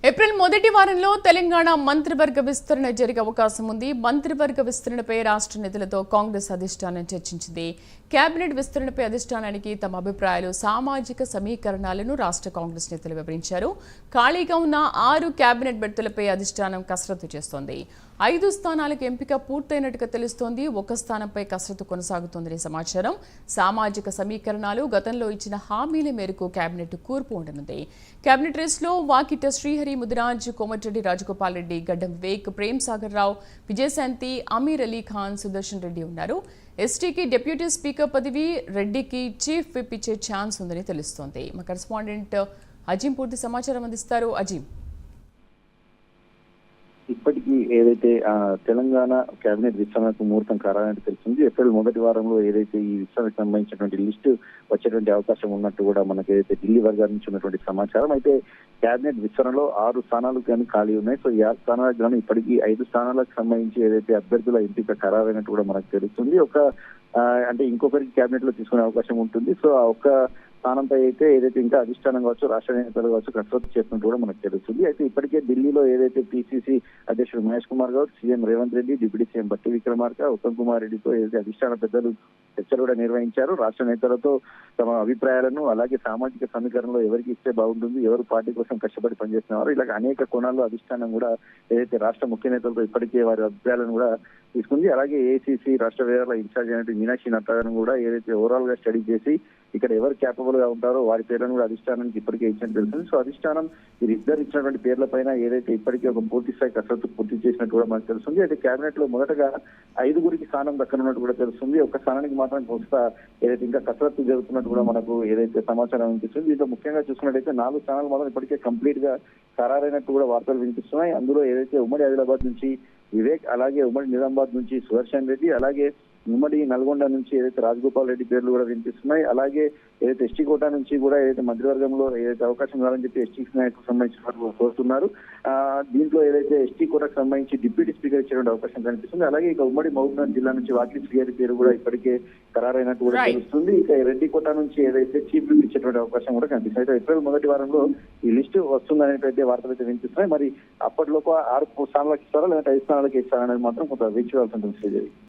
April మొదటి వారంలో తెలంగాణ మంత్రివర్గ విస్తరణ జరిగే అవకాశం ఉంది. మంత్రివర్గ విస్తరణపై రాష్ట్ర నేతలతో కాంగ్రెస్ అధిష్టానం చర్చించింది. కేబినెట్ విస్తరణపై అధిష్టానానికి తమ అభిప్రాయాలు, సామాజిక సమీకరణాలను రాష్ట్ర కాంగ్రెస్ నేతలు వివరించారు. ఖాళీగా ఉన్న 6 కేబినెట్ బెర్తులపై అధిష్టానం కసరత్తు చేస్తోంది. 5 స్థానాలకు ఎంపిక పూర్తయినట్టుగా తెలుస్తోంది. 1 స్థానంపై కసరత్తు కొనసాగుతోందని సమాచారం. సామాజిక సమీకరణాలు, గతంలో ఇచ్చిన హామీల మేరకు కేబినెట్ కూర్పు ఉండనుంది. కేబినెట్ రేస్లో వాకిట శ్రీహరి, ముదిరాజ్, కోమటిరెడ్డి రాజగోపాల్ రెడ్డి, గడ్డం వివేక్, ప్రేమ్ సాగర్ రావు, విజయశాంతి, అమీర్ అలీ ఖాన్, సుదర్శన్ రెడ్డి ఉన్నారు. ఎస్టీకి డిప్యూటీ స్పీకర్ పదవి, రెడ్డికి చీఫ్ విప్ ఇచ్చే ఛాన్స్ ఉందని తెలుస్తోంది. మా కరెస్పాండెంట్ అజీం పూర్తి సమాచారం అందిస్తారు. అజీం, ఇప్పటికీ ఏదైతే తెలంగాణ కేబినెట్ విస్తరణకు ముహూర్తం ఖరారైనట్టు తెలిసింది. ఏప్రిల్ మొదటి వారంలో ఏదైతే ఈ విస్తరణకు సంబంధించినటువంటి లిస్టు వచ్చేటువంటి అవకాశం ఉన్నట్టు కూడా మనకి ఏదైతే ఢిల్లీ వర్గాల నుంచి ఉన్నటువంటి సమాచారం. అయితే కేబినెట్ విస్తరణలో 6 స్థానాలు కానీ ఖాళీ ఉన్నాయి. సో ఈ 6 స్థానాలకు కానీ ఇప్పటికీ 5 స్థానాలకు సంబంధించి ఏదైతే అభ్యర్థుల ఎంపిక ఖరారైనట్టు కూడా మనకు తెలుస్తుంది. అంటే ఇంకొకరికి కేబినెట్ లో తీసుకునే అవకాశం ఉంటుంది. సో ఆ ఒక్క స్థానంపై అయితే ఏదైతే ఇంకా అధిష్టానం కావచ్చు, రాష్ట్ర నేతలు కావచ్చు కసరత్తు చేస్తున్నట్టు కూడా మనకు తెలుస్తుంది. అయితే ఇప్పటికే ఢిల్లీలో ఏదైతే పిసిసి అధ్యక్షుడు Mahesh Kumar Goud, CM Revanth Reddy, deputy CM బట్టి విక్రమార్క, ఉత్తమ్ కుమార్ రెడ్డితో ఏదైతే అధిష్టాన పెద్దలు చర్చలు కూడా నిర్వహించారు. రాష్ట్ర నేతలతో తమ అభిప్రాయాలను, అలాగే సామాజిక సమీకరణలో ఎవరికి ఇస్తే బాగుంటుంది, ఎవరు పార్టీ కోసం కష్టపడి పనిచేస్తున్నారు, ఇలాగ అనేక కోణాల్లో అధిష్టానం కూడా ఏదైతే రాష్ట్ర ముఖ్య నేతలతో ఇప్పటికే వారి అభిప్రాయాలను కూడా తీసుకుంది. అలాగే ఏఐసిసి రాష్ట్ర వ్యవహారాల ఇన్ఛార్జ్ అయినట్టు మీనాక్షి నటరాజన్ కూడా ఏదైతే ఓవరాల్ గా స్టడీ చేసి ఇక్కడ ఎవరు క్యాపబుల్ గా ఉంటారో వారి పేర్లను కూడా అధిష్టానానికి ఇప్పటికే ఇచ్చినట్టు తెలుస్తుంది. సో అధిష్టానం వీరిద్దరు ఇచ్చినటువంటి పేర్ల పైన ఏదైతే ఇప్పటికే ఒక పూర్తి స్థాయి కసరత్తు పూర్తి చేసినట్టు కూడా మనకు తెలుస్తుంది. అయితే కేబినెట్ లో మొదటగా 5గురికి స్థానం దక్కనున్నట్టు కూడా తెలుస్తుంది. ఒక స్థానానికి మాత్రం కొంత ఏదైతే ఇంకా కసరత్తు జరుగుతున్నట్టు కూడా మనకు ఏదైతే సమాచారం వినిపిస్తుంది. దీంతో ముఖ్యంగా చూసుకున్నట్టయితే 4 స్థానాలు మాత్రం ఇప్పటికే కంప్లీట్ గా ఖరారైనట్టు కూడా వార్తలు వినిపిస్తున్నాయి. అందులో ఏదైతే ఉమ్మడి ఆదిలాబాద్ నుంచి వివేక్, అలాగే ఉమ్మడి నిజామాబాద్ నుంచి సుదర్శన్ రెడ్డి, అలాగే ఉమ్మడి నల్గొండ నుంచి ఏదైతే రాజగోపాల్ రెడ్డి పేర్లు కూడా వినిపిస్తున్నాయి. అలాగే ఏదైతే ఎస్టీ కోటా నుంచి కూడా ఏదైతే మంత్రివర్గంలో ఏదైతే అవకాశం ఇవ్వాలని చెప్పి ఎస్టీ నాయకులకు సంబంధించిన కోరుతున్నారు. దీంట్లో ఏదైతే ఎస్టీ కోటాకు సంబంధించి డిప్యూటీ స్పీకర్ ఇచ్చేటువంటి అవకాశం కనిపిస్తుంది. అలాగే ఇక ఉమ్మడి మహబూబ్నగర్ జిల్లా నుంచి వాకిలి శ్రీహరి పేరు కూడా ఇప్పటికే ఖరారైనట్టు కూడా తెలుస్తుంది. ఇక రెడ్డి కోటా నుంచి ఏదైతే చీఫ్ విప్ ఇచ్చేటువంటి అవకాశం కూడా కనిపిస్తుంది. అయితే ఏప్రిల్ మొదటి వారంలో ఈ లిస్టు వస్తుందనేటువంటి వార్తలు అయితే వినిపిస్తున్నాయి. మరి అప్పటిలోపు 6 స్థానాలకు ఇస్తారా లేదంటే 5 స్థానాలకు ఇస్తారా అనేది మాత్రం కొంత వేచి చూడాల్సి ఉంటుంది.